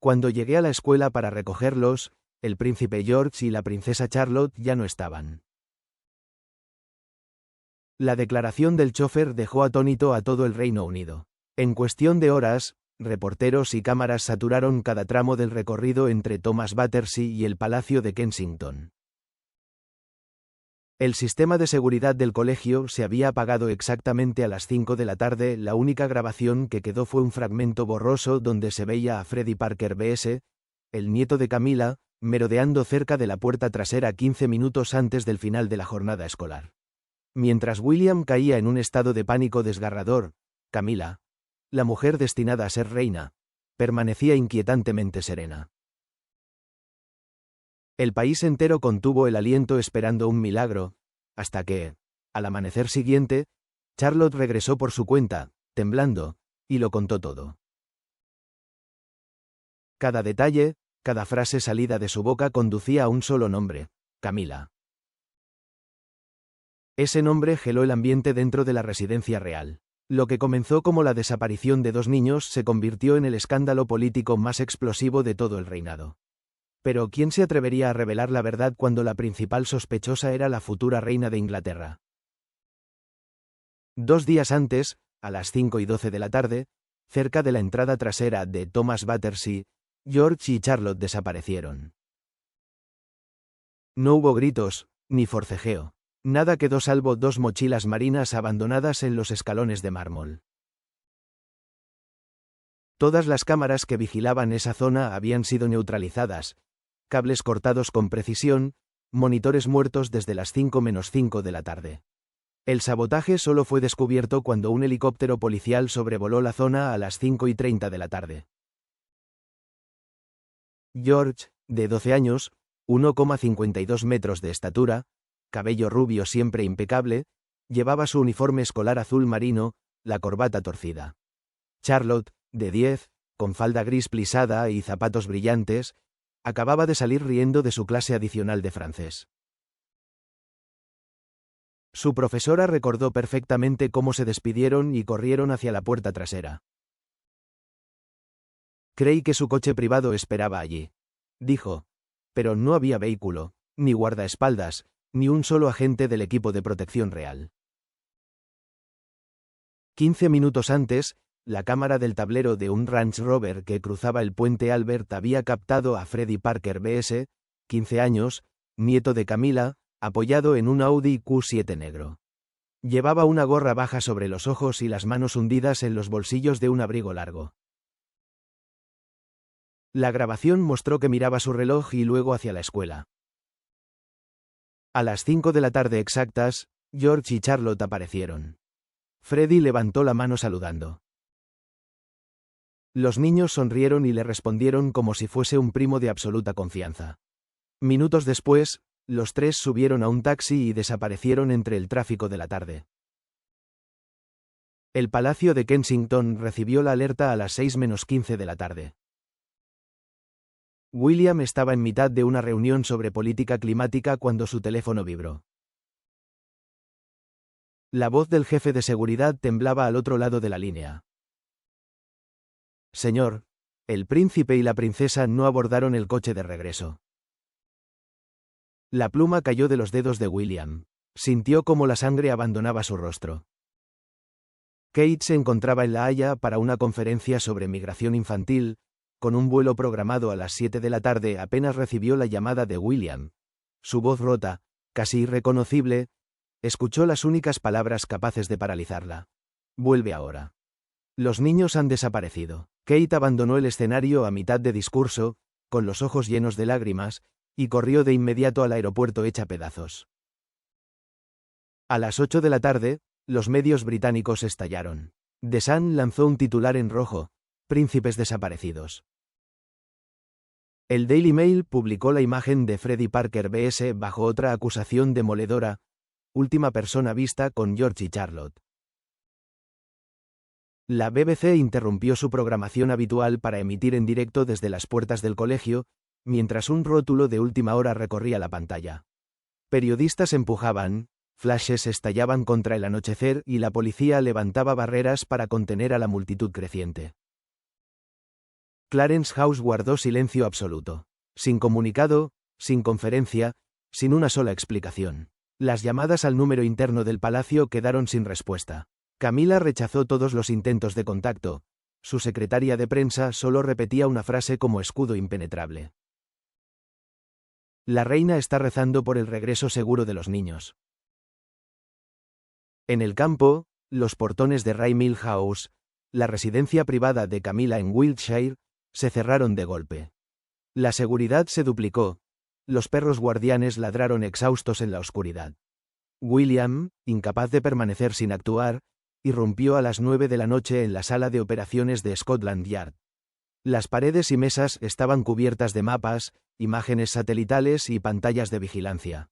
Cuando llegué a la escuela para recogerlos, el príncipe George y la princesa Charlotte ya no estaban. La declaración del chofer dejó atónito a todo el Reino Unido. En cuestión de horas, reporteros y cámaras saturaron cada tramo del recorrido entre Thomas Battersea y el Palacio de Kensington. El sistema de seguridad del colegio se había apagado exactamente a las 5 de la tarde. La única grabación que quedó fue un fragmento borroso donde se veía a Freddie Parker B.S., el nieto de Camilla, merodeando cerca de la puerta trasera 15 minutos antes del final de la jornada escolar. Mientras William caía en un estado de pánico desgarrador, Camilla, la mujer destinada a ser reina, permanecía inquietantemente serena. El país entero contuvo el aliento esperando un milagro, hasta que, al amanecer siguiente, Charlotte regresó por su cuenta, temblando, y lo contó todo. Cada detalle, cada frase salida de su boca conducía a un solo nombre: Camilla. Ese nombre geló el ambiente dentro de la residencia real. Lo que comenzó como la desaparición de 2 niños se convirtió en el escándalo político más explosivo de todo el reinado. Pero ¿quién se atrevería a revelar la verdad cuando la principal sospechosa era la futura reina de Inglaterra? 2 días antes, a las 5:12 de la tarde, cerca de la entrada trasera de Thomas Battersea, George y Charlotte desaparecieron. No hubo gritos, ni forcejeo. Nada quedó salvo 2 mochilas marinas abandonadas en los escalones de mármol. Todas las cámaras que vigilaban esa zona habían sido neutralizadas, cables cortados con precisión, monitores muertos desde las 5:05 de la tarde. El sabotaje solo fue descubierto cuando un helicóptero policial sobrevoló la zona a las 5:30 de la tarde. George, de 12 años, 1,52 metros de estatura, cabello rubio siempre impecable, llevaba su uniforme escolar azul marino, la corbata torcida. Charlotte, de 10, con falda gris plisada y zapatos brillantes, acababa de salir riendo de su clase adicional de francés. Su profesora recordó perfectamente cómo se despidieron y corrieron hacia la puerta trasera. Creí que su coche privado esperaba allí, dijo, pero no había vehículo, ni guardaespaldas, ni un solo agente del equipo de protección real. 15 minutos antes, la cámara del tablero de un Range Rover que cruzaba el puente Albert había captado a Freddie Parker B.S., 15 años, nieto de Camilla, apoyado en un Audi Q7 negro. Llevaba una gorra baja sobre los ojos y las manos hundidas en los bolsillos de un abrigo largo. La grabación mostró que miraba su reloj y luego hacia la escuela. A las 5 de la tarde exactas, George y Charlotte aparecieron. Freddie levantó la mano saludando. Los niños sonrieron y le respondieron como si fuese un primo de absoluta confianza. Minutos después, los 3 subieron a un taxi y desaparecieron entre el tráfico de la tarde. El Palacio de Kensington recibió la alerta a las 6:15 de la tarde. William estaba en mitad de una reunión sobre política climática cuando su teléfono vibró. La voz del jefe de seguridad temblaba al otro lado de la línea. Señor, el príncipe y la princesa no abordaron el coche de regreso. La pluma cayó de los dedos de William. Sintió cómo la sangre abandonaba su rostro. Kate se encontraba en La Haya para una conferencia sobre migración infantil. Con un vuelo programado a las 7 de la tarde apenas recibió la llamada de William. Su voz rota, casi irreconocible, escuchó las únicas palabras capaces de paralizarla. Vuelve ahora. Los niños han desaparecido. Kate abandonó el escenario a mitad de discurso, con los ojos llenos de lágrimas, y corrió de inmediato al aeropuerto hecha pedazos. A las 8 de la tarde, los medios británicos estallaron. The Sun lanzó un titular en rojo: Príncipes desaparecidos. El Daily Mail publicó la imagen de Freddie Parker B.S. bajo otra acusación demoledora: última persona vista con George y Charlotte. La BBC interrumpió su programación habitual para emitir en directo desde las puertas del colegio, mientras un rótulo de última hora recorría la pantalla. Periodistas empujaban, flashes estallaban contra el anochecer y la policía levantaba barreras para contener a la multitud creciente. Clarence House guardó silencio absoluto. Sin comunicado, sin conferencia, sin una sola explicación. Las llamadas al número interno del palacio quedaron sin respuesta. Camila rechazó todos los intentos de contacto. Su secretaria de prensa solo repetía una frase como escudo impenetrable. La reina está rezando por el regreso seguro de los niños. En el campo, los portones de Rye Mill House, la residencia privada de Camila en Wiltshire, se cerraron de golpe. La seguridad se duplicó. Los perros guardianes ladraron exhaustos en la oscuridad. William, incapaz de permanecer sin actuar, irrumpió a las 9 de la noche en la sala de operaciones de Scotland Yard. Las paredes y mesas estaban cubiertas de mapas, imágenes satelitales y pantallas de vigilancia.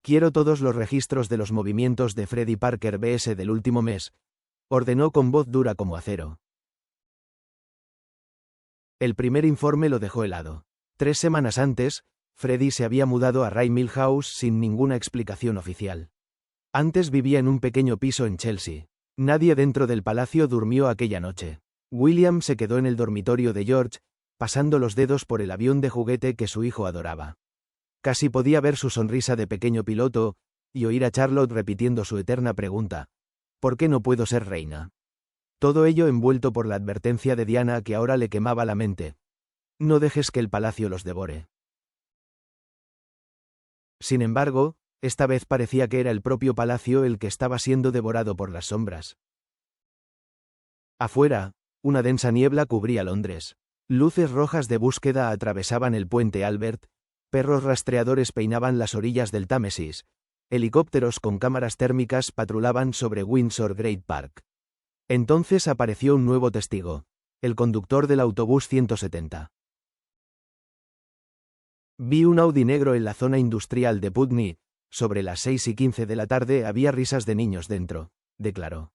Quiero todos los registros de los movimientos de Freddie Parker BS del último mes, ordenó con voz dura como acero. El primer informe lo dejó helado. 3 semanas antes, Freddie se había mudado a Rye Mill House sin ninguna explicación oficial. Antes vivía en un pequeño piso en Chelsea. Nadie dentro del palacio durmió aquella noche. William se quedó en el dormitorio de George, pasando los dedos por el avión de juguete que su hijo adoraba. Casi podía ver su sonrisa de pequeño piloto, y oír a Charlotte repitiendo su eterna pregunta: ¿por qué no puedo ser reina? Todo ello envuelto por la advertencia de Diana que ahora le quemaba la mente. No dejes que el palacio los devore. Sin embargo, esta vez parecía que era el propio palacio el que estaba siendo devorado por las sombras. Afuera, una densa niebla cubría Londres. Luces rojas de búsqueda atravesaban el puente Albert, perros rastreadores peinaban las orillas del Támesis, helicópteros con cámaras térmicas patrulaban sobre Windsor Great Park. Entonces apareció un nuevo testigo, el conductor del autobús 170. Vi un Audi negro en la zona industrial de Putney. Sobre las 6:15 de la tarde había risas de niños dentro, declaró.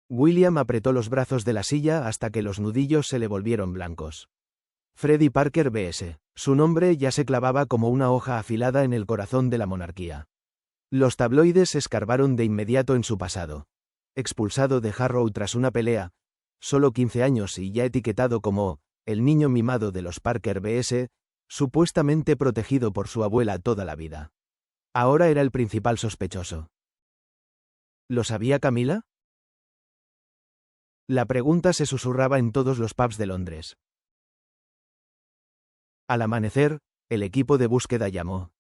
William apretó los brazos de la silla hasta que los nudillos se le volvieron blancos. Freddie Parker BS. Su nombre ya se clavaba como una hoja afilada en el corazón de la monarquía. Los tabloides escarbaron de inmediato en su pasado. Expulsado de Harrow tras una pelea, solo 15 años y ya etiquetado como el niño mimado de los Parker BS, supuestamente protegido por su abuela toda la vida. Ahora era el principal sospechoso. ¿Lo sabía Camila? La pregunta se susurraba en todos los pubs de Londres. Al amanecer, el equipo de búsqueda llamó.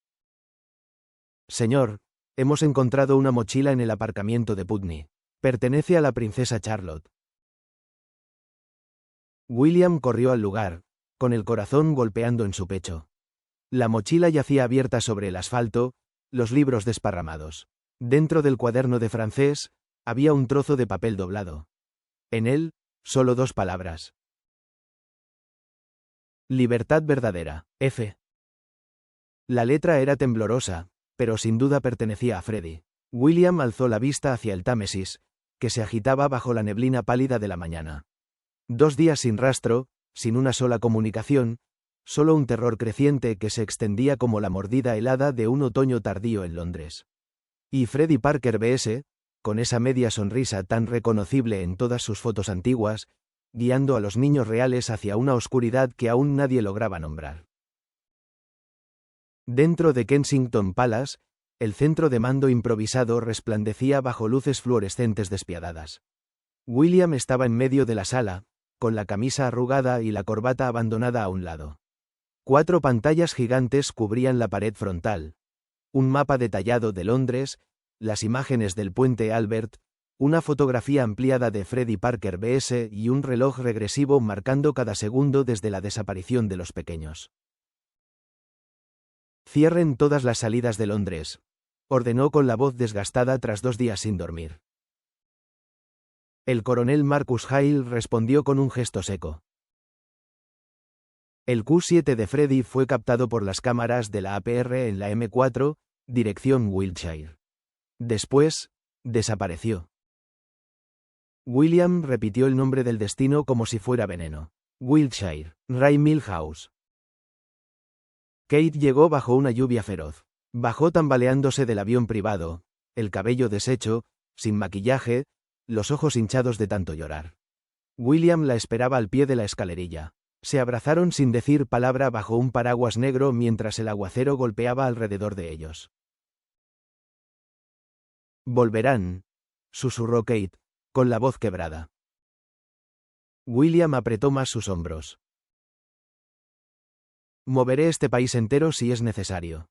Señor, hemos encontrado una mochila en el aparcamiento de Putney. Pertenece a la princesa Charlotte. William corrió al lugar, con el corazón golpeando en su pecho. La mochila yacía abierta sobre el asfalto, los libros desparramados. Dentro del cuaderno de francés, había un trozo de papel doblado. En él, solo 2 palabras. Libertad verdadera, F. La letra era temblorosa, pero sin duda pertenecía a Freddie. William alzó la vista hacia el Támesis, que se agitaba bajo la neblina pálida de la mañana. 2 días sin rastro, sin una sola comunicación, solo un terror creciente que se extendía como la mordida helada de un otoño tardío en Londres. Y Freddie Parker BS, con esa media sonrisa tan reconocible en todas sus fotos antiguas, guiando a los niños reales hacia una oscuridad que aún nadie lograba nombrar. Dentro de Kensington Palace, el centro de mando improvisado resplandecía bajo luces fluorescentes despiadadas. William estaba en medio de la sala, con la camisa arrugada y la corbata abandonada a un lado. 4 pantallas gigantes cubrían la pared frontal. Un mapa detallado de Londres, las imágenes del puente Albert, una fotografía ampliada de Freddie Parker BS y un reloj regresivo marcando cada segundo desde la desaparición de los pequeños. Cierren todas las salidas de Londres, ordenó con la voz desgastada tras 2 días sin dormir. El coronel Marcus Hale respondió con un gesto seco. El Q7 de Freddie fue captado por las cámaras de la APR en la M4, dirección Wiltshire. Después, desapareció. William repitió el nombre del destino como si fuera veneno. Wiltshire, Rye Mill House. Kate llegó bajo una lluvia feroz. Bajó tambaleándose del avión privado, el cabello deshecho, sin maquillaje, los ojos hinchados de tanto llorar. William la esperaba al pie de la escalerilla. Se abrazaron sin decir palabra bajo un paraguas negro mientras el aguacero golpeaba alrededor de ellos. «Volverán», susurró Kate, con la voz quebrada. William apretó más sus hombros. «Moveré este país entero si es necesario».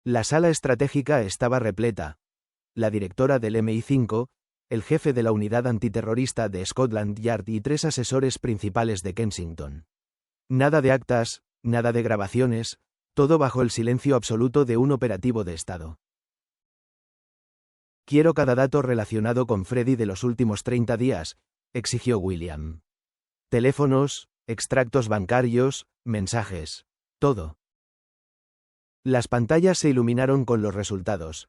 La sala estratégica estaba repleta. La directora del MI5, el jefe de la unidad antiterrorista de Scotland Yard y 3 asesores principales de Kensington. Nada de actas, nada de grabaciones, todo bajo el silencio absoluto de un operativo de Estado. «Quiero cada dato relacionado con Freddy de los últimos 30 días», exigió William. «Teléfonos, extractos bancarios, mensajes. Todo». Las pantallas se iluminaron con los resultados.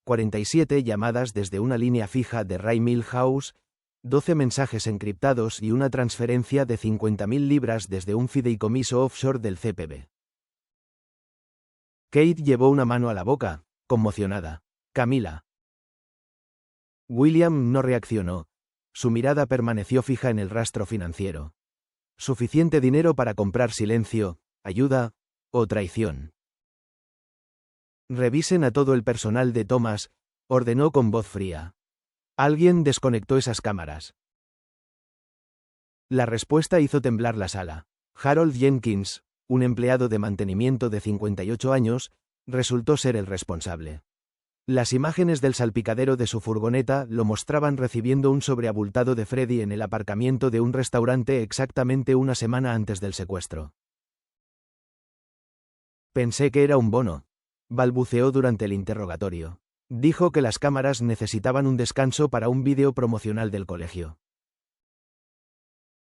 47 llamadas desde una línea fija de Rye Mill House, 12 mensajes encriptados y una transferencia de 50.000 libras desde un fideicomiso offshore del CPB. Kate llevó una mano a la boca, conmocionada. «Camila». William no reaccionó. Su mirada permaneció fija en el rastro financiero. Suficiente dinero para comprar silencio, ayuda o traición. «Revisen a todo el personal de Thomas», ordenó con voz fría. «Alguien desconectó esas cámaras». La respuesta hizo temblar la sala. Harold Jenkins, un empleado de mantenimiento de 58 años, resultó ser el responsable. Las imágenes del salpicadero de su furgoneta lo mostraban recibiendo un sobreabultado de Freddy en el aparcamiento de un restaurante exactamente una semana antes del secuestro. «Pensé que era un bono», balbuceó durante el interrogatorio. Dijo que las cámaras necesitaban un descanso para un vídeo promocional del colegio.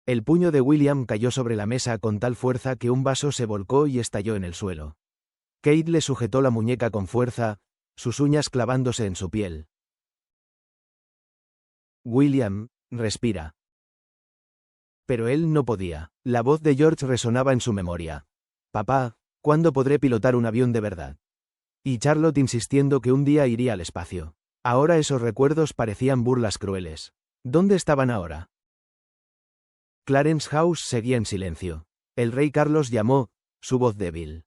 El puño de William cayó sobre la mesa con tal fuerza que un vaso se volcó y estalló en el suelo. Kate le sujetó la muñeca con fuerza, sus uñas clavándose en su piel. «William, respira». Pero él no podía. La voz de George resonaba en su memoria. «Papá, ¿cuándo podré pilotar un avión de verdad?» Y Charlotte insistiendo que un día iría al espacio. Ahora esos recuerdos parecían burlas crueles. ¿Dónde estaban ahora? Clarence House seguía en silencio. El rey Carlos llamó, su voz débil.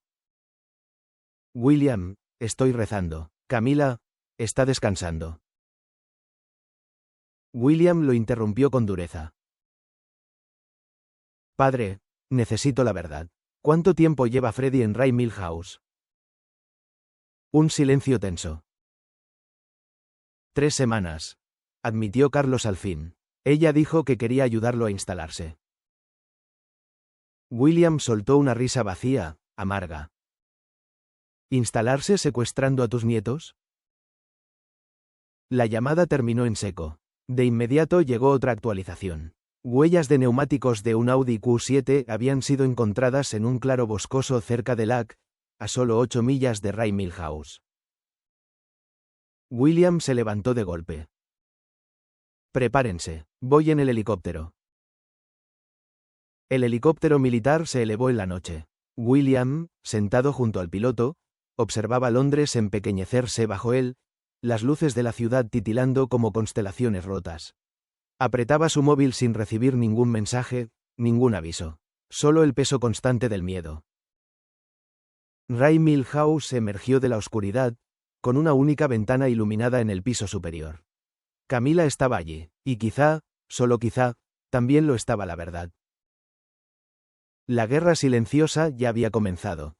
«William, estoy rezando. Camila, está descansando». William lo interrumpió con dureza. «Padre, necesito la verdad. ¿Cuánto tiempo lleva Freddy en Rye Mill House?» Un silencio tenso. 3 semanas, admitió Carlos al fin. Ella dijo que quería ayudarlo a instalarse. William soltó una risa vacía, amarga. ¿Instalarse secuestrando a tus nietos? La llamada terminó en seco. De inmediato llegó otra actualización. Huellas de neumáticos de un Audi Q7 habían sido encontradas en un claro boscoso cerca de Lac, a solo 8 millas de Rye Mill House. William se levantó de golpe. «Prepárense, voy en el helicóptero». El helicóptero militar se elevó en la noche. William, sentado junto al piloto, observaba Londres empequeñecerse bajo él, las luces de la ciudad titilando como constelaciones rotas. Apretaba su móvil sin recibir ningún mensaje, ningún aviso. Solo el peso constante del miedo. Rye Mill House emergió de la oscuridad, con una única ventana iluminada en el piso superior. Camila estaba allí, y quizá, solo quizá, también lo estaba la verdad. La guerra silenciosa ya había comenzado.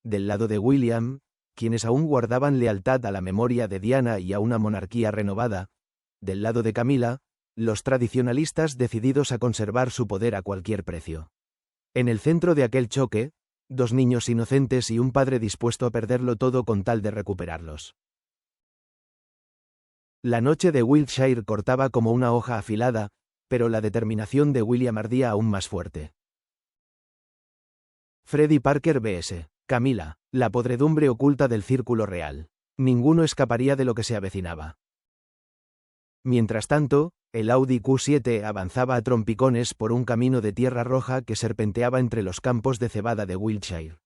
Del lado de William, quienes aún guardaban lealtad a la memoria de Diana y a una monarquía renovada, del lado de Camila, los tradicionalistas decididos a conservar su poder a cualquier precio. En el centro de aquel choque, 2 niños inocentes y un padre dispuesto a perderlo todo con tal de recuperarlos. La noche de Wiltshire cortaba como una hoja afilada, pero la determinación de William ardía aún más fuerte. Freddy Parker vs. Camila, la podredumbre oculta del círculo real. Ninguno escaparía de lo que se avecinaba. Mientras tanto, el Audi Q7 avanzaba a trompicones por un camino de tierra roja que serpenteaba entre los campos de cebada de Wiltshire.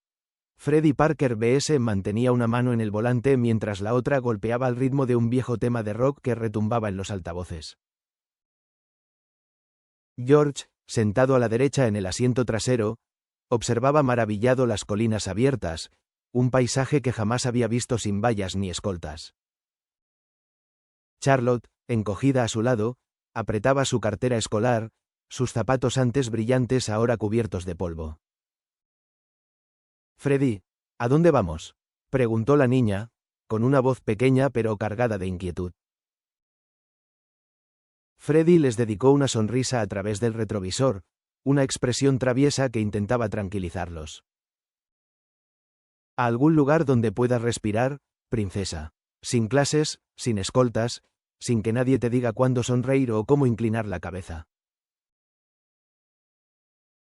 Freddy Parker vs. mantenía una mano en el volante mientras la otra golpeaba al ritmo de un viejo tema de rock que retumbaba en los altavoces. George, sentado a la derecha en el asiento trasero, observaba maravillado las colinas abiertas, un paisaje que jamás había visto sin vallas ni escoltas. Charlotte, encogida a su lado, apretaba su cartera escolar, sus zapatos antes brillantes ahora cubiertos de polvo. «Freddy, ¿a dónde vamos?», preguntó la niña, con una voz pequeña pero cargada de inquietud. Freddy les dedicó una sonrisa a través del retrovisor, una expresión traviesa que intentaba tranquilizarlos. «A algún lugar donde puedas respirar, princesa. Sin clases, sin escoltas, sin que nadie te diga cuándo sonreír o cómo inclinar la cabeza».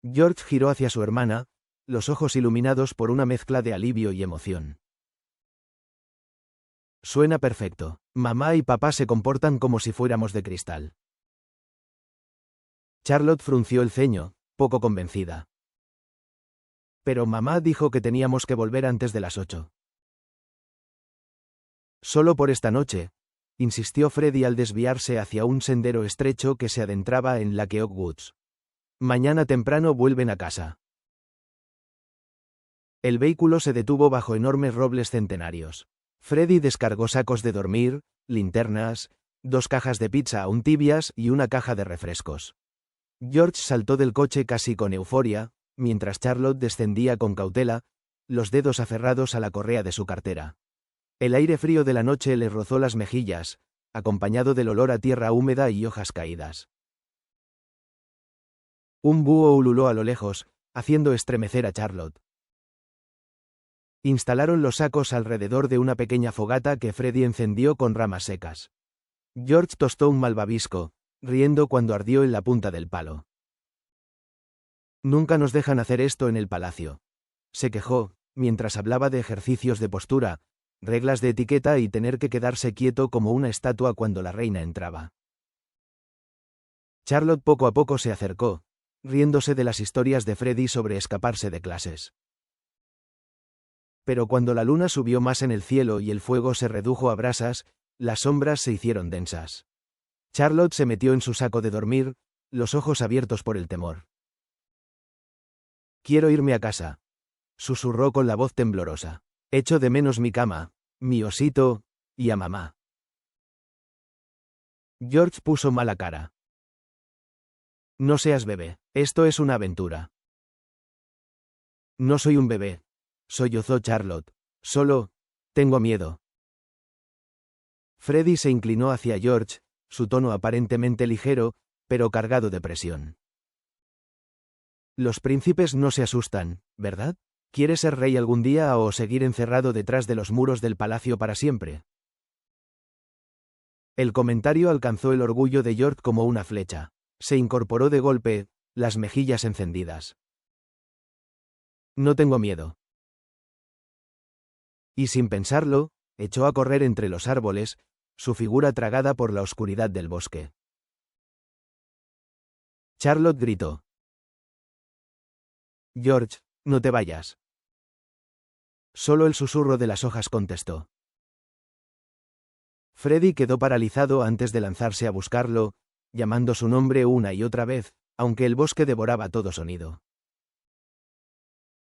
George giró hacia su hermana, los ojos iluminados por una mezcla de alivio y emoción. «Suena perfecto. Mamá y papá se comportan como si fuéramos de cristal». Charlotte frunció el ceño, poco convencida. «Pero mamá dijo que teníamos que volver antes de las 8». «Solo por esta noche», insistió Freddy al desviarse hacia un sendero estrecho que se adentraba en Lake Woods. «Mañana temprano vuelven a casa». El vehículo se detuvo bajo enormes robles centenarios. Freddy descargó sacos de dormir, linternas, 2 cajas de pizza aún tibias y una caja de refrescos. George saltó del coche casi con euforia, mientras Charlotte descendía con cautela, los dedos aferrados a la correa de su cartera. El aire frío de la noche le rozó las mejillas, acompañado del olor a tierra húmeda y hojas caídas. Un búho ululó a lo lejos, haciendo estremecer a Charlotte. Instalaron los sacos alrededor de una pequeña fogata que Freddy encendió con ramas secas. George tostó un malvavisco, riendo cuando ardió en la punta del palo. «Nunca nos dejan hacer esto en el palacio», se quejó, mientras hablaba de ejercicios de postura, reglas de etiqueta y tener que quedarse quieto como una estatua cuando la reina entraba. Charlotte poco a poco se acercó, riéndose de las historias de Freddy sobre escaparse de clases. Pero cuando la luna subió más en el cielo y el fuego se redujo a brasas, las sombras se hicieron densas. Charlotte se metió en su saco de dormir, los ojos abiertos por el temor. «Quiero irme a casa», susurró con la voz temblorosa. «Echo de menos mi cama, mi osito, y a mamá». George puso mala cara. «No seas bebé, esto es una aventura». «No soy un bebé», sollozó Charlotte. «Solo, tengo miedo». Freddy se inclinó hacia George, su tono aparentemente ligero, pero cargado de presión. «Los príncipes no se asustan, ¿verdad? ¿Quieres ser rey algún día o seguir encerrado detrás de los muros del palacio para siempre?». El comentario alcanzó el orgullo de George como una flecha. Se incorporó de golpe, las mejillas encendidas. «No tengo miedo». Y sin pensarlo, echó a correr entre los árboles, su figura tragada por la oscuridad del bosque. Charlotte gritó. «George, no te vayas». Solo el susurro de las hojas contestó. Freddy quedó paralizado antes de lanzarse a buscarlo, llamando su nombre una y otra vez, aunque el bosque devoraba todo sonido.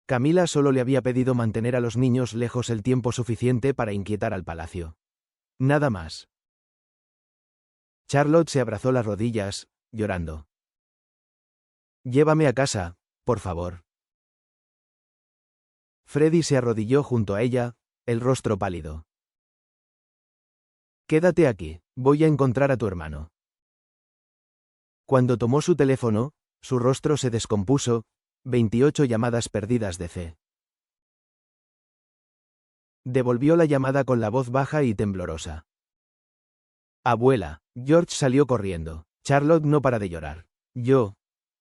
Camila solo le había pedido mantener a los niños lejos el tiempo suficiente para inquietar al palacio. Nada más. Charlotte se abrazó las rodillas, llorando. «Llévame a casa, por favor». Freddy se arrodilló junto a ella, el rostro pálido. «Quédate aquí, voy a encontrar a tu hermano». Cuando tomó su teléfono, su rostro se descompuso, 28 llamadas perdidas de C. Devolvió la llamada con la voz baja y temblorosa. «Abuela». George salió corriendo. «Charlotte no para de llorar. Yo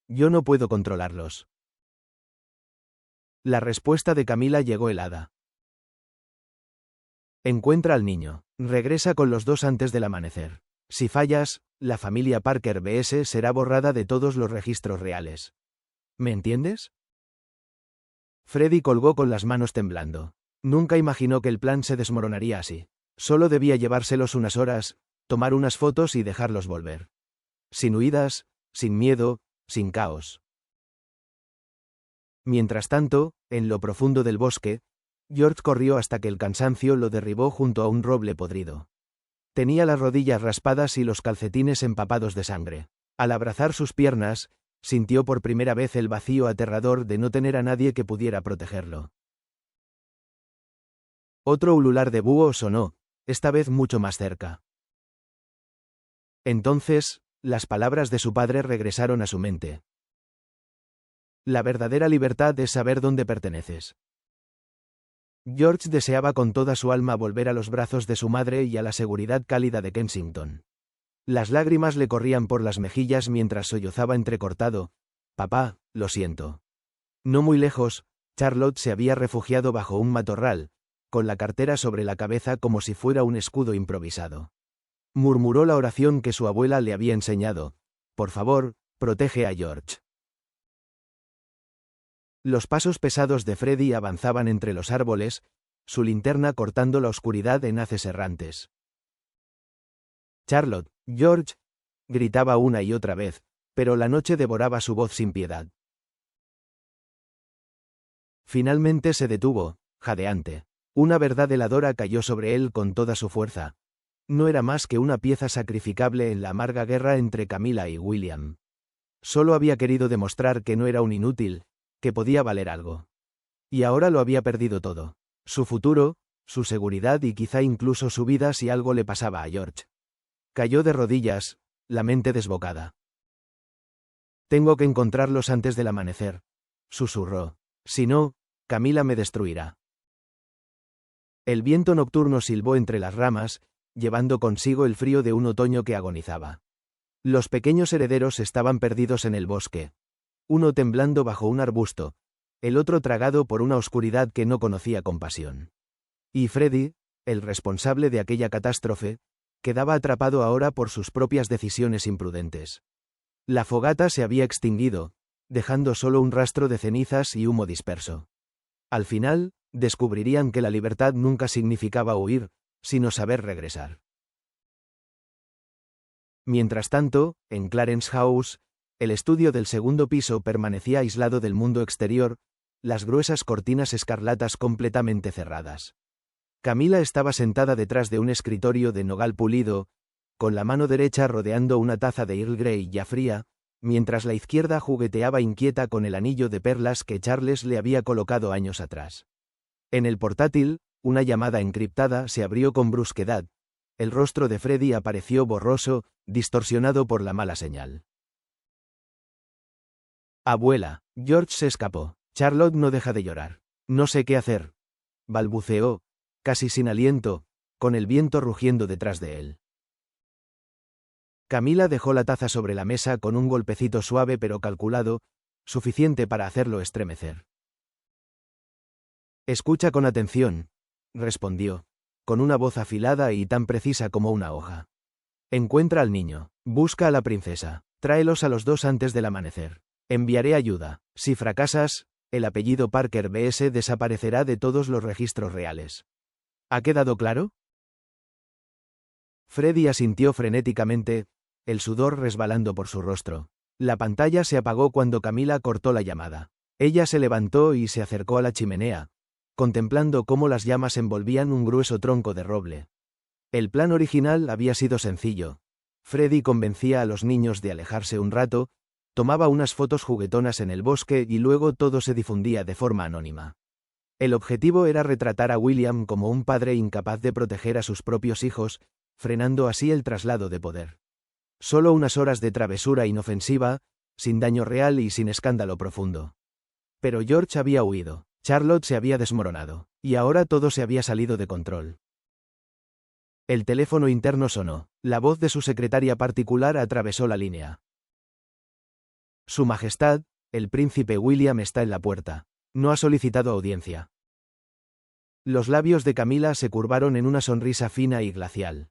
no puedo controlarlos». La respuesta de Camila llegó helada. «Encuentra al niño. Regresa con los dos antes del amanecer. Si fallas, la familia Parker BS será borrada de todos los registros reales. ¿Me entiendes?». Freddy colgó con las manos temblando. Nunca imaginó que el plan se desmoronaría así. Solo debía llevárselos unas horas, tomar unas fotos y dejarlos volver. Sin huidas, sin miedo, sin caos. Mientras tanto, en lo profundo del bosque, George corrió hasta que el cansancio lo derribó junto a un roble podrido. Tenía las rodillas raspadas y los calcetines empapados de sangre. Al abrazar sus piernas, sintió por primera vez el vacío aterrador de no tener a nadie que pudiera protegerlo. Otro ulular de búho sonó, esta vez mucho más cerca. Entonces, las palabras de su padre regresaron a su mente. La verdadera libertad es saber dónde perteneces. George deseaba con toda su alma volver a los brazos de su madre y a la seguridad cálida de Kensington. Las lágrimas le corrían por las mejillas mientras sollozaba entrecortado. «Papá, lo siento». No muy lejos, Charlotte se había refugiado bajo un matorral, con la cartera sobre la cabeza como si fuera un escudo improvisado. Murmuró la oración que su abuela le había enseñado. «Por favor, protege a George». Los pasos pesados de Freddy avanzaban entre los árboles, su linterna cortando la oscuridad en haces errantes. «Charlotte, George», gritaba una y otra vez, pero la noche devoraba su voz sin piedad. Finalmente se detuvo, jadeante. Una verdad heladora cayó sobre él con toda su fuerza. No era más que una pieza sacrificable en la amarga guerra entre Camila y William. Solo había querido demostrar que no era un inútil, que podía valer algo. Y ahora lo había perdido todo. Su futuro, su seguridad y quizá incluso su vida si algo le pasaba a George. Cayó de rodillas, la mente desbocada. «Tengo que encontrarlos antes del amanecer», susurró. «Si no, Camila me destruirá». El viento nocturno silbó entre las ramas, llevando consigo el frío de un otoño que agonizaba. Los pequeños herederos estaban perdidos en el bosque. Uno temblando bajo un arbusto, el otro tragado por una oscuridad que no conocía compasión. Y Freddy, el responsable de aquella catástrofe, quedaba atrapado ahora por sus propias decisiones imprudentes. La fogata se había extinguido, dejando solo un rastro de cenizas y humo disperso. Al final, descubrirían que la libertad nunca significaba huir, sino saber regresar. Mientras tanto, en Clarence House, el estudio del segundo piso permanecía aislado del mundo exterior, las gruesas cortinas escarlatas completamente cerradas. Camila estaba sentada detrás de un escritorio de nogal pulido, con la mano derecha rodeando una taza de Earl Grey ya fría, mientras la izquierda jugueteaba inquieta con el anillo de perlas que Charles le había colocado años atrás. En el portátil, una llamada encriptada se abrió con brusquedad. El rostro de Freddy apareció borroso, distorsionado por la mala señal. «Abuela, George se escapó. Charlotte no deja de llorar. No sé qué hacer», balbuceó, casi sin aliento, con el viento rugiendo detrás de él. Camila dejó la taza sobre la mesa con un golpecito suave pero calculado, suficiente para hacerlo estremecer. «Escucha con atención», respondió, con una voz afilada y tan precisa como una hoja. «Encuentra al niño, busca a la princesa, tráelos a los dos antes del amanecer. Enviaré ayuda. Si fracasas, el apellido Parker B.S. desaparecerá de todos los registros reales. ¿Ha quedado claro?» Freddy asintió frenéticamente, el sudor resbalando por su rostro. La pantalla se apagó cuando Camila cortó la llamada. Ella se levantó y se acercó a la chimenea, contemplando cómo las llamas envolvían un grueso tronco de roble. El plan original había sido sencillo. Freddy convencía a los niños de alejarse un rato, tomaba unas fotos juguetonas en el bosque y luego todo se difundía de forma anónima. El objetivo era retratar a William como un padre incapaz de proteger a sus propios hijos, frenando así el traslado de poder. Solo unas horas de travesura inofensiva, sin daño real y sin escándalo profundo. Pero George había huido, Charlotte se había desmoronado, y ahora todo se había salido de control. El teléfono interno sonó, la voz de su secretaria particular atravesó la línea. «Su Majestad, el príncipe William está en la puerta. No ha solicitado audiencia». Los labios de Camila se curvaron en una sonrisa fina y glacial.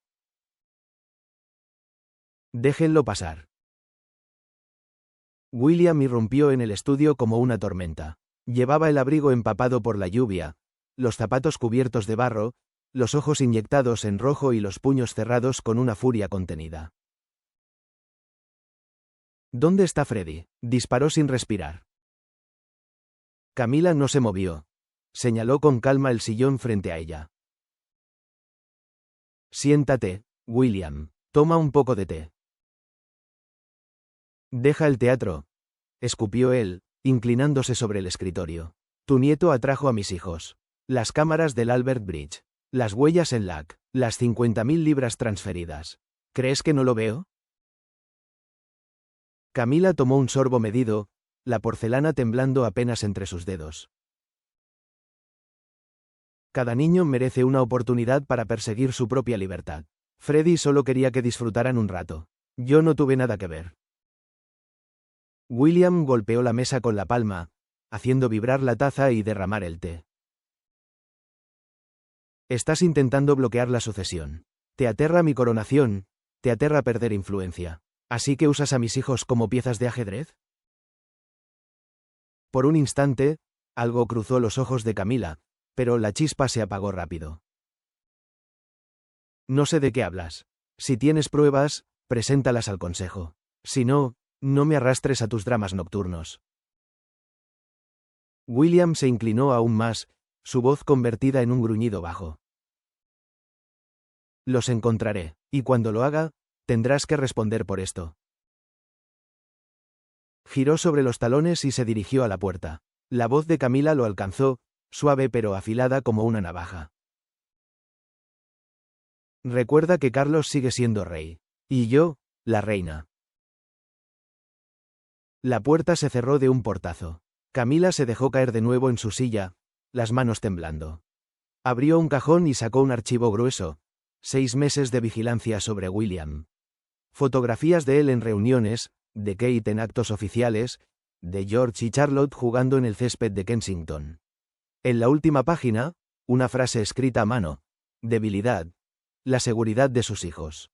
«Déjenlo pasar». William irrumpió en el estudio como una tormenta. Llevaba el abrigo empapado por la lluvia, los zapatos cubiertos de barro, los ojos inyectados en rojo y los puños cerrados con una furia contenida. ¿Dónde está Freddy? Disparó sin respirar. Camila no se movió. Señaló con calma el sillón frente a ella. Siéntate, William. Toma un poco de té. Deja el teatro, escupió él, inclinándose sobre el escritorio. Tu nieto atrajo a mis hijos. Las cámaras del Albert Bridge. Las huellas en LAC. Las 50.000 libras transferidas. ¿Crees que no lo veo? Camila tomó un sorbo medido, la porcelana temblando apenas entre sus dedos. Cada niño merece una oportunidad para perseguir su propia libertad. Freddy solo quería que disfrutaran un rato. Yo no tuve nada que ver. William golpeó la mesa con la palma, haciendo vibrar la taza y derramar el té. Estás intentando bloquear la sucesión. Te aterra mi coronación, te aterra perder influencia. ¿Así que usas a mis hijos como piezas de ajedrez? Por un instante, algo cruzó los ojos de Camila, pero la chispa se apagó rápido. No sé de qué hablas. Si tienes pruebas, preséntalas al consejo. Si no, no me arrastres a tus dramas nocturnos. William se inclinó aún más, su voz convertida en un gruñido bajo. Los encontraré, y cuando lo haga, tendrás que responder por esto. Giró sobre los talones y se dirigió a la puerta. La voz de Camila lo alcanzó, suave pero afilada como una navaja. Recuerda que Carlos sigue siendo rey. Y yo, la reina. La puerta se cerró de un portazo. Camila se dejó caer de nuevo en su silla, las manos temblando. Abrió un cajón y sacó un archivo grueso. 6 meses de vigilancia sobre William. Fotografías de él en reuniones, de Kate en actos oficiales, de George y Charlotte jugando en el césped de Kensington. En la última página, una frase escrita a mano. Debilidad. La seguridad de sus hijos.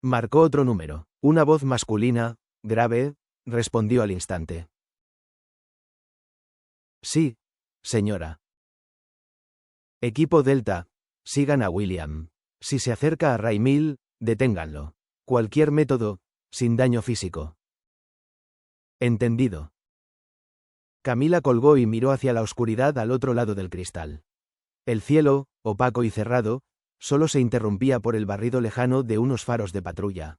Marcó otro número. Una voz masculina, grave, respondió al instante. Sí, señora. Equipo Delta, sigan a William. Si se acerca a Raymil, deténganlo. Cualquier método, sin daño físico. Entendido. Camila colgó y miró hacia la oscuridad al otro lado del cristal. El cielo, opaco y cerrado, solo se interrumpía por el barrido lejano de unos faros de patrulla.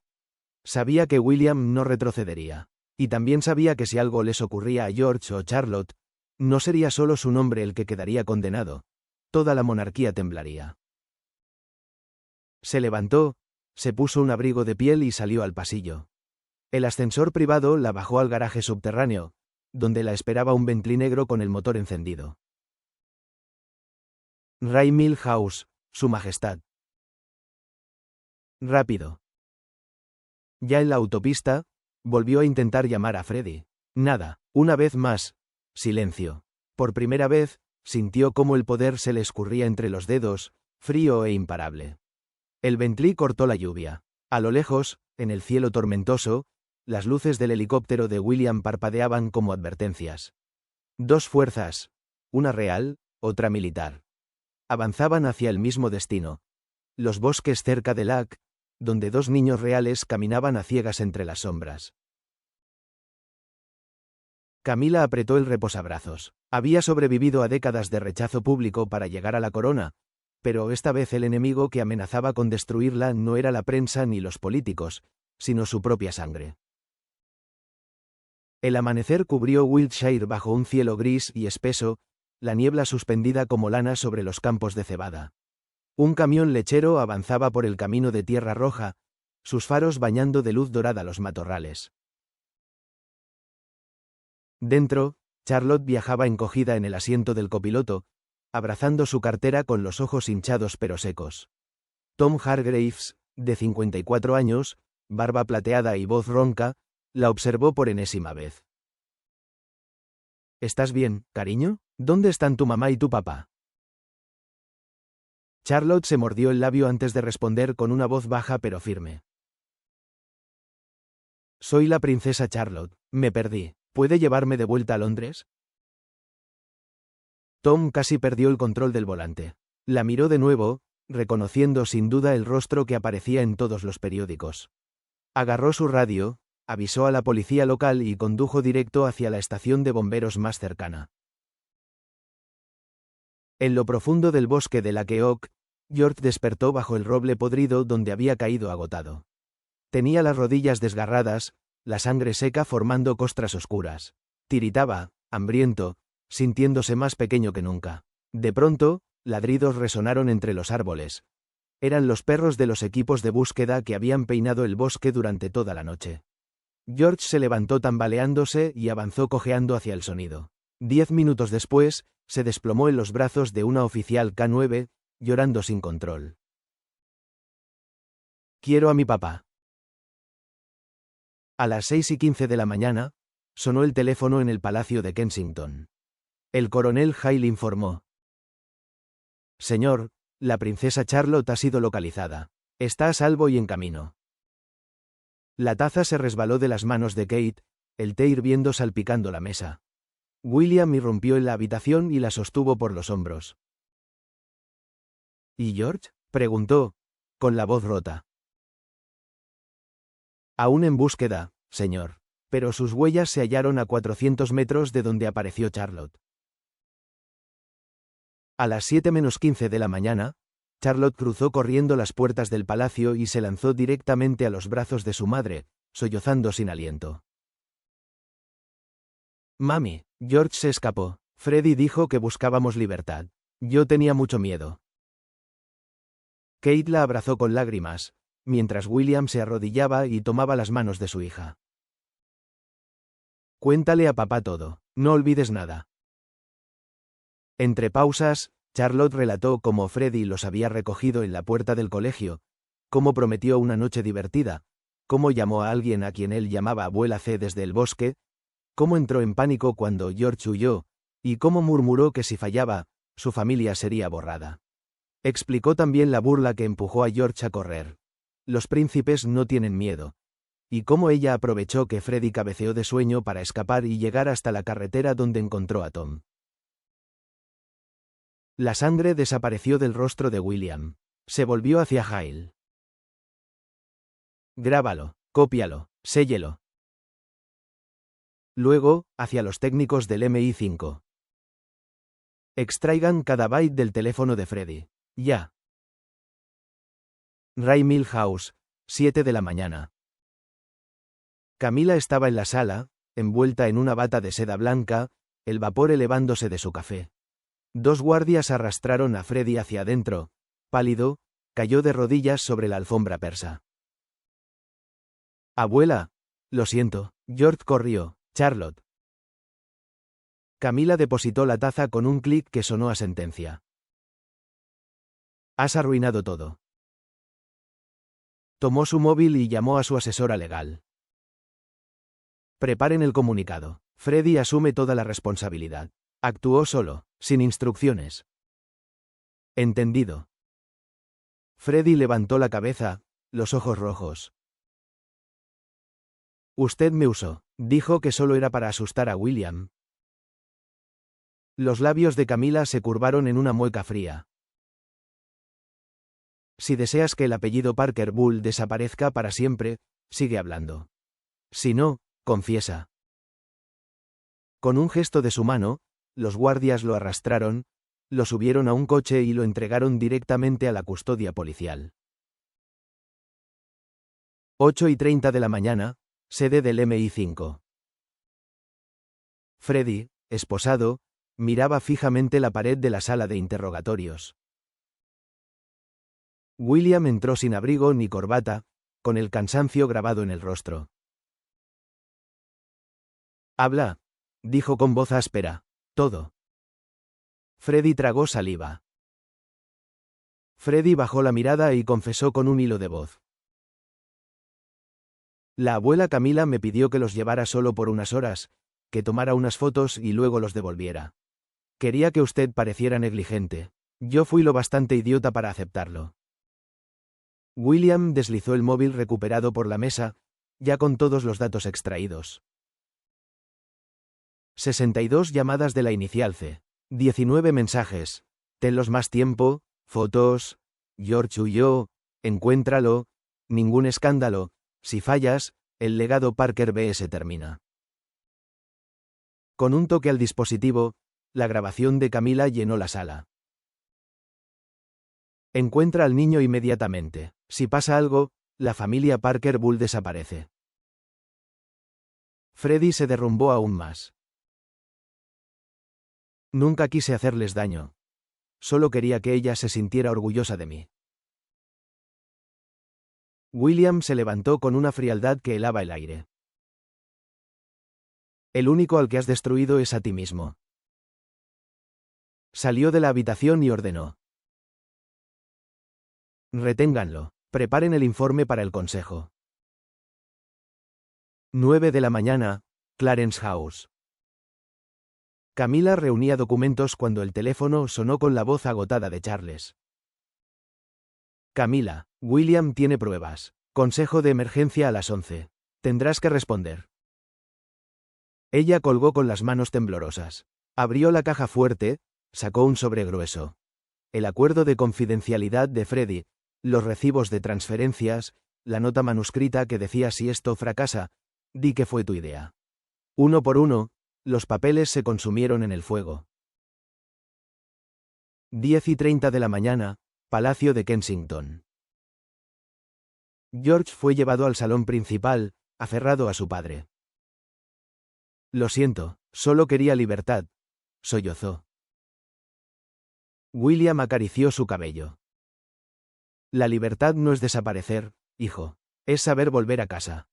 Sabía que William no retrocedería. Y también sabía que si algo les ocurría a George o Charlotte, no sería solo su nombre el que quedaría condenado. Toda la monarquía temblaría. Se levantó, se puso un abrigo de piel y salió al pasillo. El ascensor privado la bajó al garaje subterráneo, donde la esperaba un Bentley negro con el motor encendido. Raymil House, Su Majestad. Rápido. Ya en la autopista, volvió a intentar llamar a Freddy. Nada, una vez más. Silencio. Por primera vez, sintió cómo el poder se le escurría entre los dedos, frío e imparable. El Bentley cortó la lluvia. A lo lejos, en el cielo tormentoso, las luces del helicóptero de William parpadeaban como advertencias. 2 fuerzas, una real, otra militar. Avanzaban hacia el mismo destino. Los bosques cerca de Lac, donde 2 niños reales caminaban a ciegas entre las sombras. Camila apretó el reposabrazos. Había sobrevivido a décadas de rechazo público para llegar a la corona, pero esta vez el enemigo que amenazaba con destruirla no era la prensa ni los políticos, sino su propia sangre. El amanecer cubrió Wiltshire bajo un cielo gris y espeso, la niebla suspendida como lana sobre los campos de cebada. Un camión lechero avanzaba por el camino de tierra roja, sus faros bañando de luz dorada los matorrales. Dentro, Charlotte viajaba encogida en el asiento del copiloto, abrazando su cartera con los ojos hinchados pero secos. Tom Hargreaves, de 54 años, barba plateada y voz ronca, la observó por enésima vez. ¿Estás bien, cariño? ¿Dónde están tu mamá y tu papá? Charlotte se mordió el labio antes de responder con una voz baja pero firme. Soy la princesa Charlotte, me perdí. ¿Puede llevarme de vuelta a Londres? Tom casi perdió el control del volante. La miró de nuevo, reconociendo sin duda el rostro que aparecía en todos los periódicos. Agarró su radio, avisó a la policía local y condujo directo hacia la estación de bomberos más cercana. En lo profundo del bosque de Lake Oak, George despertó bajo el roble podrido donde había caído agotado. Tenía las rodillas desgarradas, la sangre seca formando costras oscuras. Tiritaba, hambriento, sintiéndose más pequeño que nunca. De pronto, ladridos resonaron entre los árboles. Eran los perros de los equipos de búsqueda que habían peinado el bosque durante toda la noche. George se levantó tambaleándose y avanzó cojeando hacia el sonido. 10 minutos después, se desplomó en los brazos de una oficial K9, llorando sin control. «Quiero a mi papá». A las 6:15 de la mañana, sonó el teléfono en el Palacio de Kensington. El coronel Hale informó. «Señor, la princesa Charlotte ha sido localizada. Está a salvo y en camino». La taza se resbaló de las manos de Kate, el té hirviendo salpicando la mesa. William irrumpió en la habitación y la sostuvo por los hombros. ¿Y George?, preguntó, con la voz rota. Aún en búsqueda, señor, pero sus huellas se hallaron a 400 metros de donde apareció Charlotte. A las 7:15 de la mañana, Charlotte cruzó corriendo las puertas del palacio y se lanzó directamente a los brazos de su madre, sollozando sin aliento. «Mami, George se escapó. Freddie dijo que buscábamos libertad. Yo tenía mucho miedo». Kate la abrazó con lágrimas, mientras William se arrodillaba y tomaba las manos de su hija. «Cuéntale a papá todo, no olvides nada». Entre pausas, Charlotte relató cómo Freddie los había recogido en la puerta del colegio, cómo prometió una noche divertida, cómo llamó a alguien a quien él llamaba abuela C desde el bosque, cómo entró en pánico cuando George huyó, y cómo murmuró que si fallaba, su familia sería borrada. Explicó también la burla que empujó a George a correr. Los príncipes no tienen miedo. Y cómo ella aprovechó que Freddie cabeceó de sueño para escapar y llegar hasta la carretera donde encontró a Tom. La sangre desapareció del rostro de William. Se volvió hacia Hale. «Grábalo, cópialo, séllelo». Luego, hacia los técnicos del MI5. «Extraigan cada byte del teléfono de Freddie. Ya». Ray Milhouse, 7 de la mañana. Camila estaba en la sala, envuelta en una bata de seda blanca, el vapor elevándose de su café. 2 guardias arrastraron a Freddie hacia adentro. Pálido, cayó de rodillas sobre la alfombra persa. «Abuela, lo siento». George corrió. «Charlotte». Camila depositó la taza con un clic que sonó a sentencia. «Has arruinado todo». Tomó su móvil y llamó a su asesora legal. «Preparen el comunicado. Freddie asume toda la responsabilidad. Actuó solo, sin instrucciones». «Entendido». Freddie levantó la cabeza, los ojos rojos. «Usted me usó. Dijo que solo era para asustar a William». Los labios de Camila se curvaron en una mueca fría. «Si deseas que el apellido Parker Bull desaparezca para siempre, sigue hablando. Si no, confiesa». Con un gesto de su mano, los guardias lo arrastraron, lo subieron a un coche y lo entregaron directamente a la custodia policial. 8:30 de la mañana, sede del MI5. Freddie, esposado, miraba fijamente la pared de la sala de interrogatorios. William entró sin abrigo ni corbata, con el cansancio grabado en el rostro. «Habla», dijo con voz áspera. «Todo». Freddie tragó saliva. Freddie bajó la mirada y confesó con un hilo de voz. «La abuela Camila me pidió que los llevara solo por unas horas, que tomara unas fotos y luego los devolviera. Quería que usted pareciera negligente. Yo fui lo bastante idiota para aceptarlo». William deslizó el móvil recuperado por la mesa, ya con todos los datos extraídos. 62 llamadas de la inicial C. 19 mensajes. Tenlos más tiempo, fotos, George huyó, encuéntralo, ningún escándalo, Si fallas, el legado Parker BS termina. Con un toque al dispositivo, la grabación de Camila llenó la sala. Encuentra al niño inmediatamente. Si pasa algo, la familia Parker Bull desaparece. Freddy se derrumbó aún más. Nunca quise hacerles daño. Solo quería que ella se sintiera orgullosa de mí. William se levantó con una frialdad que helaba el aire. El único al que has destruido es a ti mismo. Salió de la habitación y ordenó. Reténganlo. Preparen el informe para el consejo. 9 de la mañana, Clarence House. Camila reunía documentos cuando el teléfono sonó con la voz agotada de Charles. Camila, William tiene pruebas. Consejo de emergencia a las 11. Tendrás que responder. Ella colgó con las manos temblorosas. Abrió la caja fuerte, sacó un sobre grueso. El acuerdo de confidencialidad de Freddy, los recibos de transferencias, la nota manuscrita que decía si esto fracasa, di que fue tu idea. Uno por uno, los papeles se consumieron en el fuego. 10:30 de la mañana, Palacio de Kensington. George fue llevado al salón principal, aferrado a su padre. Lo siento, solo quería libertad, sollozó. William acarició su cabello. La libertad no es desaparecer, hijo, es saber volver a casa.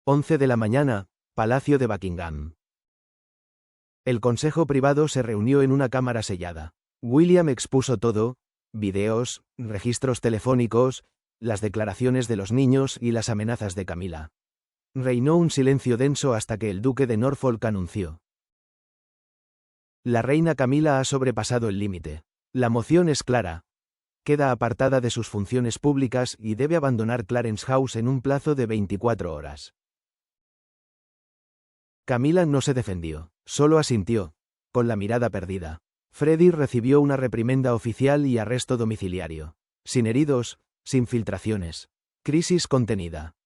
11 de la mañana, Palacio de Buckingham. El consejo privado se reunió en una cámara sellada. William expuso todo, videos, registros telefónicos, las declaraciones de los niños y las amenazas de Camila. Reinó un silencio denso hasta que el duque de Norfolk anunció. La reina Camila ha sobrepasado el límite. La moción es clara. Queda apartada de sus funciones públicas y debe abandonar Clarence House en un plazo de 24 horas. Camila no se defendió, solo asintió, con la mirada perdida. Freddy recibió una reprimenda oficial y arresto domiciliario. Sin heridos, sin filtraciones. Crisis contenida.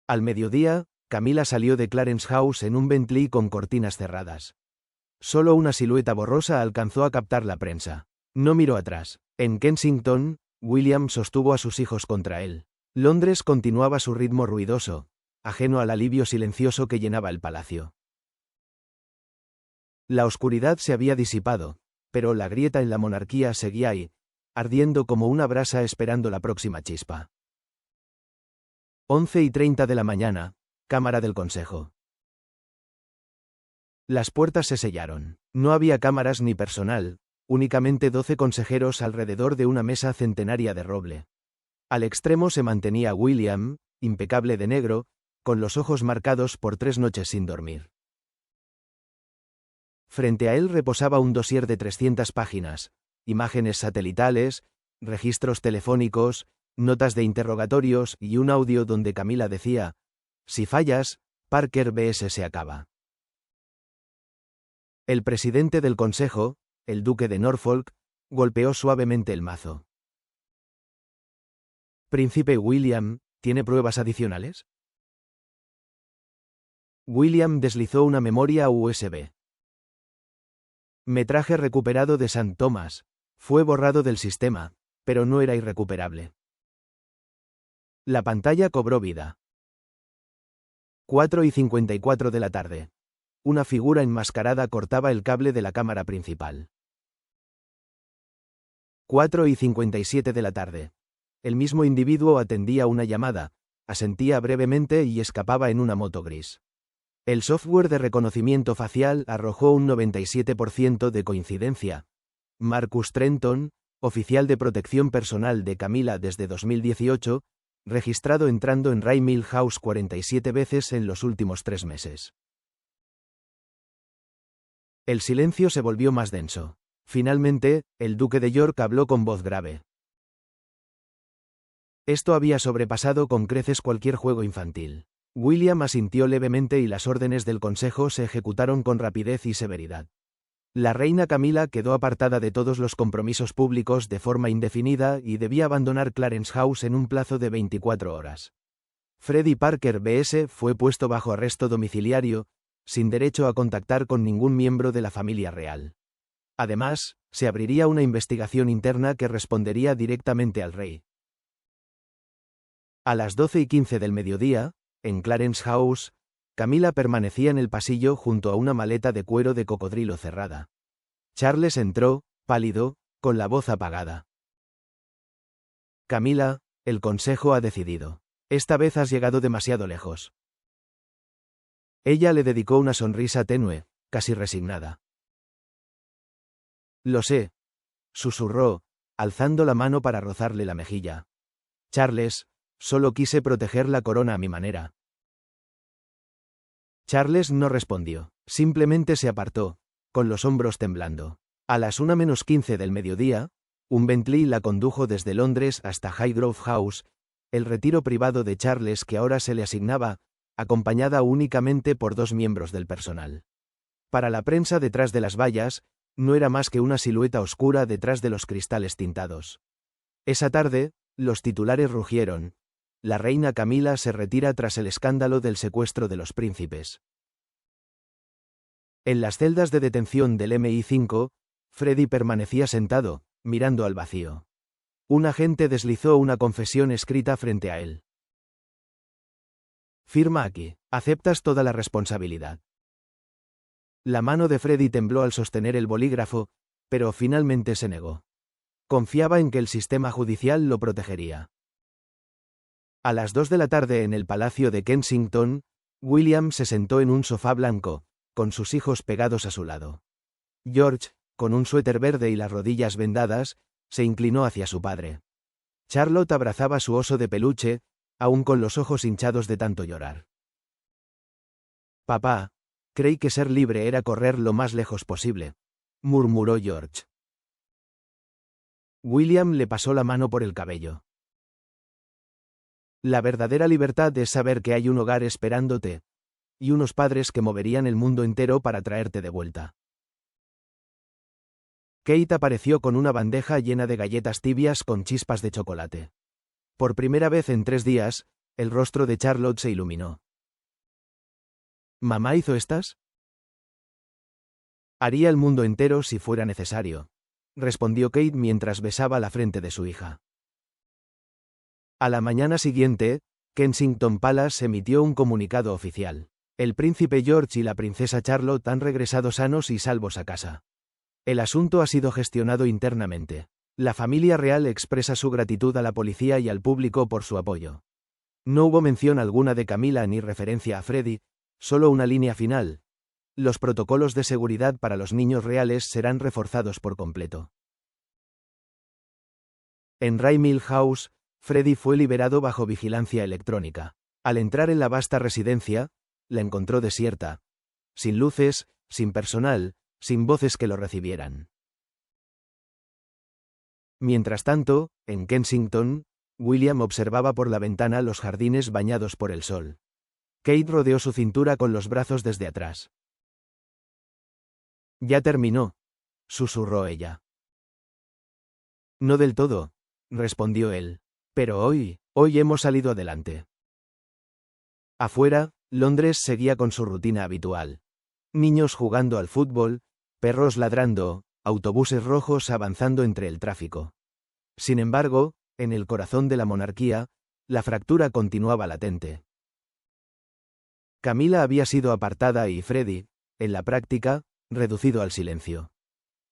Al mediodía, Camila salió de Clarence House en un Bentley con cortinas cerradas. Solo una silueta borrosa alcanzó a captar la prensa. No miró atrás. En Kensington, William sostuvo a sus hijos contra él. Londres continuaba su ritmo ruidoso, ajeno al alivio silencioso que llenaba el palacio. La oscuridad se había disipado, pero la grieta en la monarquía seguía ahí, ardiendo como una brasa esperando la próxima chispa. 11:30 de la mañana, Cámara del Consejo. Las puertas se sellaron. No había cámaras ni personal, únicamente 12 consejeros alrededor de una mesa centenaria de roble. Al extremo se mantenía William, impecable de negro, con los ojos marcados por 3 noches sin dormir. Frente a él reposaba un dossier de 300 páginas, imágenes satelitales, registros telefónicos, notas de interrogatorios y un audio donde Camila decía: si fallas, Parker BS se acaba. El presidente del consejo, el duque de Norfolk, golpeó suavemente el mazo. Príncipe William, ¿tiene pruebas adicionales? William deslizó una memoria USB. Metraje recuperado de St. Thomas. Fue borrado del sistema, pero no era irrecuperable. La pantalla cobró vida. 4:54 de la tarde. Una figura enmascarada cortaba el cable de la cámara principal. 4:57 de la tarde. El mismo individuo atendía una llamada, asentía brevemente y escapaba en una moto gris. El software de reconocimiento facial arrojó un 97% de coincidencia. Marcus Trenton, oficial de protección personal de Camila desde 2018, registrado entrando en Rye Mill House 47 veces en los últimos 3 meses. El silencio se volvió más denso. Finalmente, el duque de York habló con voz grave. Esto había sobrepasado con creces cualquier juego infantil. William asintió levemente y las órdenes del consejo se ejecutaron con rapidez y severidad. La reina Camila quedó apartada de todos los compromisos públicos de forma indefinida y debía abandonar Clarence House en un plazo de 24 horas. Freddie Parker B.S. fue puesto bajo arresto domiciliario, sin derecho a contactar con ningún miembro de la familia real. Además, se abriría una investigación interna que respondería directamente al rey. A las 12:15 del mediodía, en Clarence House, Camila permanecía en el pasillo junto a una maleta de cuero de cocodrilo cerrada. Charles entró, pálido, con la voz apagada. Camila, el consejo ha decidido. Esta vez has llegado demasiado lejos. Ella le dedicó una sonrisa tenue, casi resignada. Lo sé, susurró, alzando la mano para rozarle la mejilla. Charles, solo quise proteger la corona a mi manera. Charles no respondió, simplemente se apartó, con los hombros temblando. A las 1:15 del mediodía, un Bentley la condujo desde Londres hasta Highgrove House, el retiro privado de Charles que ahora se le asignaba, acompañada únicamente por 2 miembros del personal. Para la prensa detrás de las vallas, no era más que una silueta oscura detrás de los cristales tintados. Esa tarde, los titulares rugieron. La reina Camila se retira tras el escándalo del secuestro de los príncipes. En las celdas de detención del MI5, Freddie permanecía sentado, mirando al vacío. Un agente deslizó una confesión escrita frente a él. Firma aquí. Aceptas toda la responsabilidad. La mano de Freddie tembló al sostener el bolígrafo, pero finalmente se negó. Confiaba en que el sistema judicial lo protegería. A las 2 de la tarde en el Palacio de Kensington, William se sentó en un sofá blanco, con sus hijos pegados a su lado. George, con un suéter verde y las rodillas vendadas, se inclinó hacia su padre. Charlotte abrazaba su oso de peluche, aún con los ojos hinchados de tanto llorar. Papá, creí que ser libre era correr lo más lejos posible, murmuró George. William le pasó la mano por el cabello. La verdadera libertad es saber que hay un hogar esperándote, y unos padres que moverían el mundo entero para traerte de vuelta. Kate apareció con una bandeja llena de galletas tibias con chispas de chocolate. Por primera vez en 3 días, el rostro de Charlotte se iluminó. ¿Mamá hizo estas? Haría el mundo entero si fuera necesario, respondió Kate mientras besaba la frente de su hija. A la mañana siguiente, Kensington Palace emitió un comunicado oficial. El príncipe George y la princesa Charlotte han regresado sanos y salvos a casa. El asunto ha sido gestionado internamente. La familia real expresa su gratitud a la policía y al público por su apoyo. No hubo mención alguna de Camila ni referencia a Freddie, solo una línea final. Los protocolos de seguridad para los niños reales serán reforzados por completo. En Rye Mill House, Freddie fue liberado bajo vigilancia electrónica. Al entrar en la vasta residencia, la encontró desierta. Sin luces, sin personal, sin voces que lo recibieran. Mientras tanto, en Kensington, William observaba por la ventana los jardines bañados por el sol. Kate rodeó su cintura con los brazos desde atrás. Ya terminó, susurró ella. No del todo, respondió él. Pero hoy hemos salido adelante. Afuera, Londres seguía con su rutina habitual. Niños jugando al fútbol, perros ladrando, autobuses rojos avanzando entre el tráfico. Sin embargo, en el corazón de la monarquía, la fractura continuaba latente. Camila había sido apartada y Freddie, en la práctica, reducido al silencio.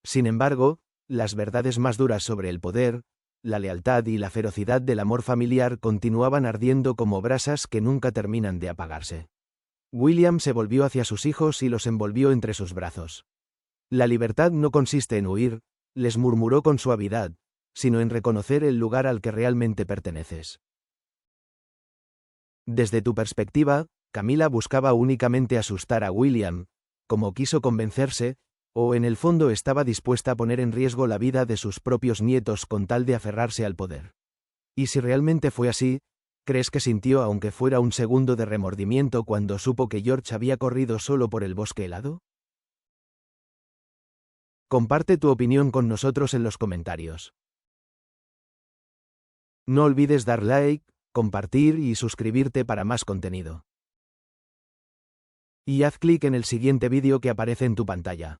Sin embargo, las verdades más duras sobre el poder, la lealtad y la ferocidad del amor familiar continuaban ardiendo como brasas que nunca terminan de apagarse. William se volvió hacia sus hijos y los envolvió entre sus brazos. La libertad no consiste en huir, les murmuró con suavidad, sino en reconocer el lugar al que realmente perteneces. Desde tu perspectiva, Camila buscaba únicamente asustar a William, como quiso convencerse, o en el fondo estaba dispuesta a poner en riesgo la vida de sus propios nietos con tal de aferrarse al poder. Y si realmente fue así, ¿crees que sintió aunque fuera un segundo de remordimiento cuando supo que George había corrido solo por el bosque helado? Comparte tu opinión con nosotros en los comentarios. No olvides dar like, compartir y suscribirte para más contenido. Y haz clic en el siguiente vídeo que aparece en tu pantalla.